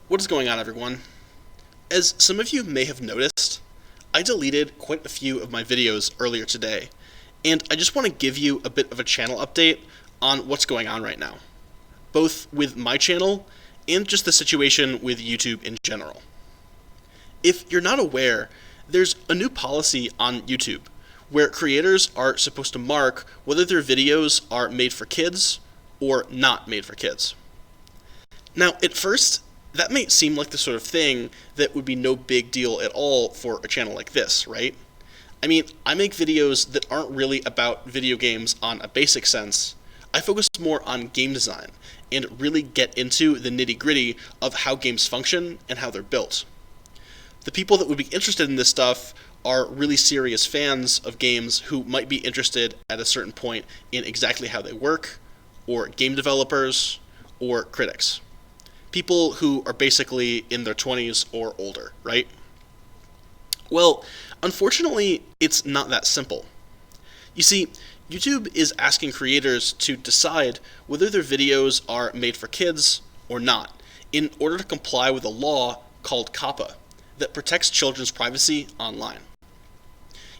What is going on, everyone? As some of you may have noticed, I deleted quite a few of my videos earlier today, and I just want to give you a bit of a channel update on what's going on right now, both with my channel and just the situation with YouTube in general. If you're not aware, there's a new policy on YouTube where creators are supposed to mark whether their videos are made for kids or not made for kids. Now, at first, that may seem like the sort of thing that would be no big deal at all for a channel like this, right? I mean, I make videos that aren't really about video games on a basic sense. I focus more on game design and really get into the nitty-gritty of how games function and how they're built. The people that would be interested in this stuff are really serious fans of games who might be interested at a certain point in exactly how they work, or game developers, or critics. People who are basically in their 20s or older, right? Well, unfortunately, it's not that simple. You see, YouTube is asking creators to decide whether their videos are made for kids or not, in order to comply with a law called COPPA that protects children's privacy online.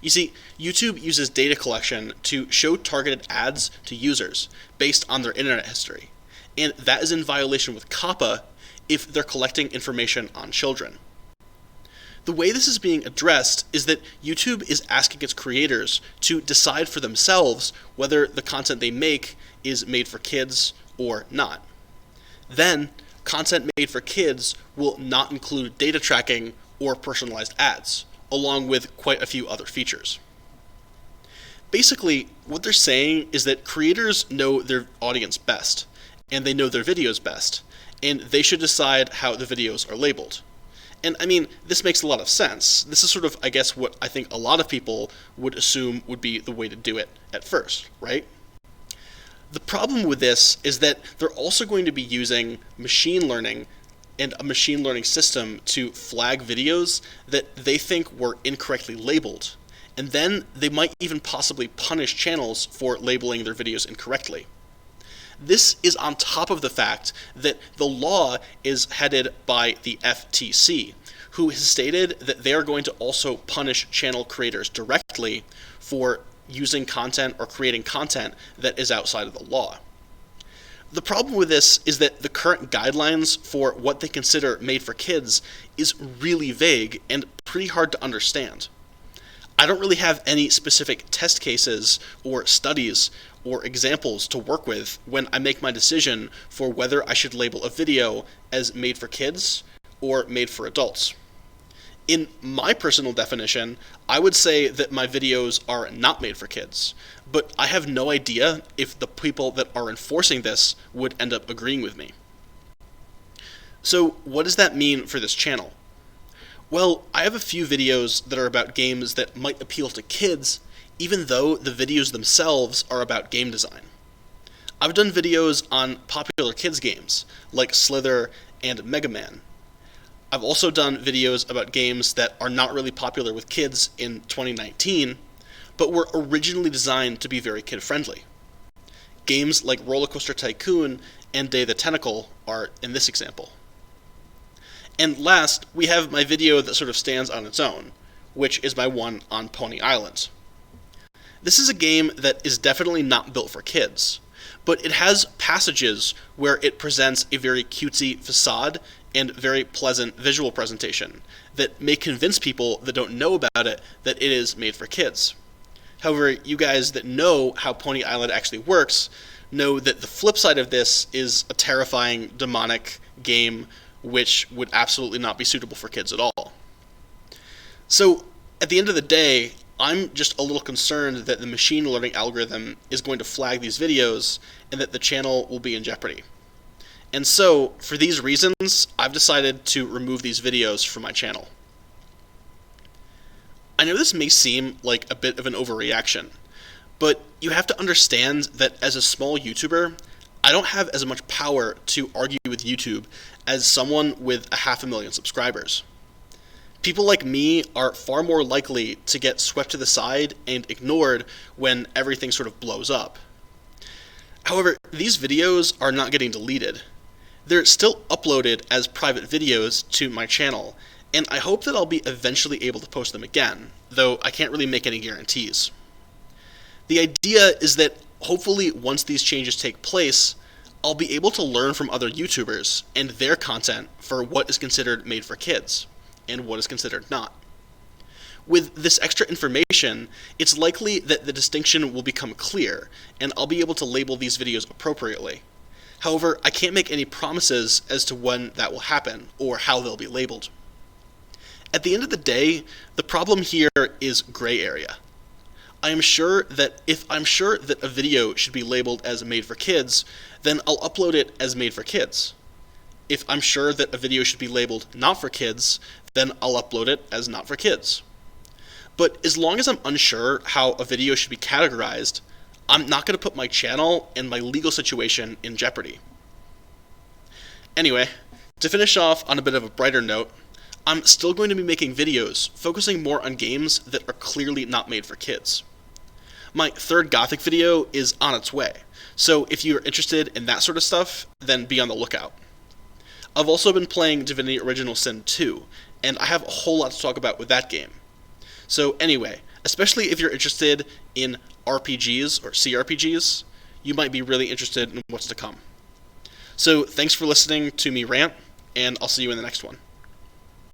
You see, YouTube uses data collection to show targeted ads to users based on their internet history, and that is in violation with COPPA if they're collecting information on children. The way this is being addressed is that YouTube is asking its creators to decide for themselves whether the content they make is made for kids or not. Then, content made for kids will not include data tracking or personalized ads, along with quite a few other features. Basically, what they're saying is that creators know their audience best, and they know their videos best, and they should decide how the videos are labeled. And I mean, this makes a lot of sense. This is sort of, I guess, what I think a lot of people would assume would be the way to do it at first, right? The problem with this is that they're also going to be using machine learning and a machine learning system to flag videos that they think were incorrectly labeled. And then they might even possibly punish channels for labeling their videos incorrectly. This is on top of the fact that the law is headed by the FTC, who has stated that they are going to also punish channel creators directly for using content or creating content that is outside of the law. The problem with this is that the current guidelines for what they consider made for kids is really vague and pretty hard to understand. I don't really have any specific test cases or studies or examples to work with when I make my decision for whether I should label a video as made for kids or made for adults. In my personal definition, I would say that my videos are not made for kids, but I have no idea if the people that are enforcing this would end up agreeing with me. So what does that mean for this channel? Well, I have a few videos that are about games that might appeal to kids, even though the videos themselves are about game design. I've done videos on popular kids games, like Slither and Mega Man. I've also done videos about games that are not really popular with kids in 2019, but were originally designed to be very kid-friendly. Games like Roller Coaster Tycoon and Day the Tentacle are in this example. And last, we have my video that sort of stands on its own, which is my one on Pony Island. This is a game that is definitely not built for kids, but it has passages where it presents a very cutesy facade and very pleasant visual presentation that may convince people that don't know about it that it is made for kids. However, you guys that know how Pony Island actually works know that the flip side of this is a terrifying, demonic game which would absolutely not be suitable for kids at all. So, at the end of the day, I'm just a little concerned that the machine learning algorithm is going to flag these videos and that the channel will be in jeopardy. And so, for these reasons, I've decided to remove these videos from my channel. I know this may seem like a bit of an overreaction, but you have to understand that as a small YouTuber, I don't have as much power to argue with YouTube as someone with 500,000 subscribers. People like me are far more likely to get swept to the side and ignored when everything sort of blows up. However, these videos are not getting deleted. they're still uploaded as private videos to my channel, and I hope that I'll be eventually able to post them again, though I can't really make any guarantees. The idea is that hopefully once these changes take place, I'll be able to learn from other YouTubers and their content for what is considered made for kids, and what is considered not. With this extra information, it's likely that the distinction will become clear, and I'll be able to label these videos appropriately. However, I can't make any promises as to when that will happen, or how they'll be labeled. At the end of the day, the problem here is gray area. I'm sure that if I'm sure that a video should be labeled as made for kids, then I'll upload it as made for kids. If I'm sure that a video should be labeled not for kids, then I'll upload it as not for kids. But as long as I'm unsure how a video should be categorized, I'm not going to put my channel and my legal situation in jeopardy. Anyway, to finish off on a bit of a brighter note, I'm still going to be making videos focusing more on games that are clearly not made for kids. My third Gothic video is on its way, so if you're interested in that sort of stuff, then be on the lookout. I've also been playing Divinity Original Sin 2, and I have a whole lot to talk about with that game. So anyway, especially if you're interested in RPGs or CRPGs, you might be really interested in what's to come. So thanks for listening to me rant, and I'll see you in the next one.